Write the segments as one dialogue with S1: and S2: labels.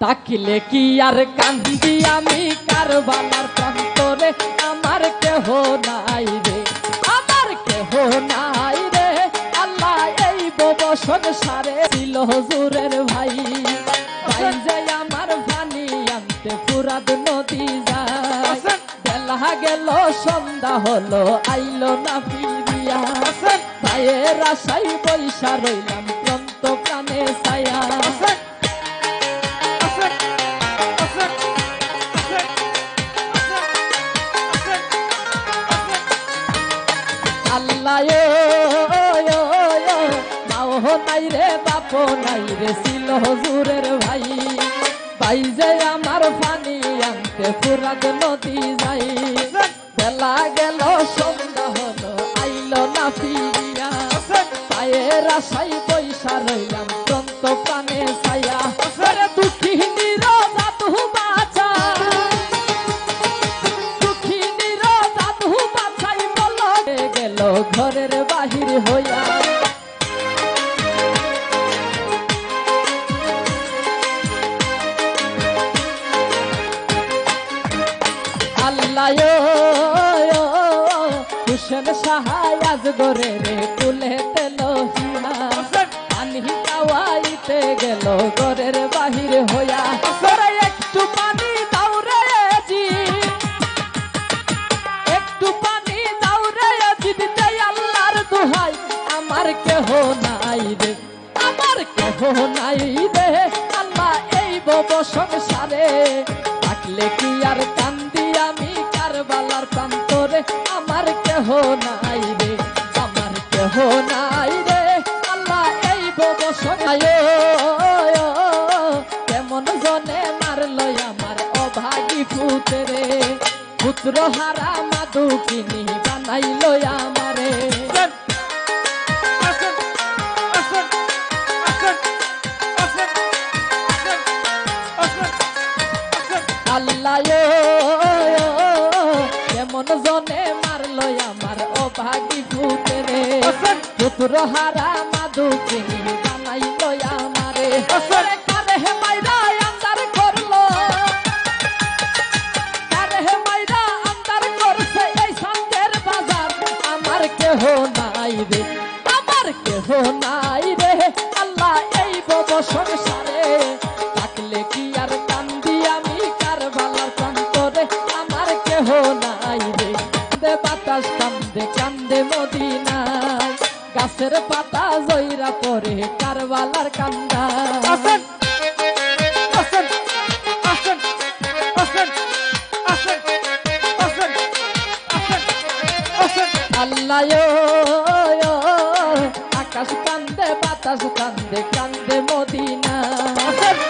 S1: তাকিলে কি আর কান্দি আমি কারবালার প্রান্তরে, আমার কেহ নাই রে, আমার কেহ নাই রে। আল্লাহ এই বব সংসারে ছিল হুজুরের ভাই, ভাই যে আমার পানি আনতে ফুরাত নদী যায়। বেলা গেল সন্ধ্যা হলো আইলো না ফিরিয়া, ভাইয়ের আশাই বৈশা রইলাম ক্লান্ত প্রাণে ছায়া। আল্লাহ মাও নাই রে বাপ নাই রে ছিল হুজুরের ভাই, ভাই যে আমার পানি আনতে ফুরাত নদী যাই। বেলা গেল সন্ধ্যা হলো আইলো না ফিরিয়া, ভাইয়ের আশাই বৈশা রইলাম ক্লান্ত প্রাণে ছায়া। দুঃখিনী রোজা তু বাঁচা, দুঃখিনী রোজা তু বাঁচাই বল গেল ঘরের বাহির হইয়া। আল্লাহ হুসেন সাহায় আজ গরে রে কুলে তেল পানি খাওয়াইতে গেল ঘরের বাহির হইয়া। একটু পানি দাও রে জি, একটু পানি দাও রে জি, দিতে আল্লাহর দোহাই আমার কেহ নাই রে, আমার কেহ নাই রে। আল্লাহ এই বব সংসারে থাকলে কি আর কান্দি আমি কারবালার প্রান্তরে, আমার কেহ নাই রে, আমার কেহ নাই রে। আল্লাহ এই বব সংসারে কেমন জনে মারলো আমার অভাগী পুত্রে, পুত্র হারা মাদুকিনী বানাইলো আমারে। আল্লাহ কেমন জনে মারলো আমার অভাগী পুত্রে, পুত্র হারা মাদুকিনী বানাইলো আমারে। কারে হে মাইরা আন্দার করলো, কারে হে মাইরা আন্দার করছে এই সান্দের বাজার, আমার কেহ নাই রে, আমার কেহ নাই রে। আল্লাহ এই বব সংসারে থাকলে কি আর কান্দি আমি কারবালার প্রান্তরে, আমার কেহ নাই রে। বাতাস কান্দে কান্দে মদিনায়, গাছের পাতা জইরা পরে কারবালার কান্দা। আল্লাহ আকাশ কান্দে বাতাস কান্দে কান্দে মদিনা,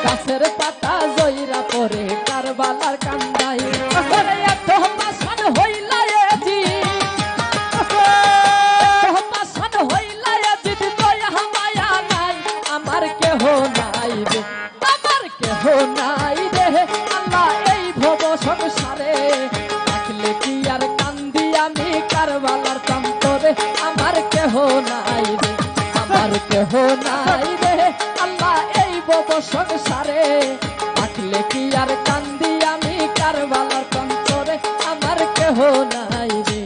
S1: গাছের পাতা জইরা পরে কারবালার কান্দাই। এত পাশান হইলা জি, এত পাশান হইলা জি, দয়া মায়া নাই আমার কেহ নাই রে, আমার কেহ নাই রে। আল্লাহ এই ভব সংসারে থাকলে কি আর কান্দি আমি কারবালার প্রান্তরে, আমার কেহ নাই রে, আমার কেহ নাই রে। আল্লাহ এই বব সংসারে থাকলে কি আর কান্দি আমি কারবালার প্রান্তরে, আমার কেহ নাই রে।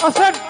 S2: আসেন।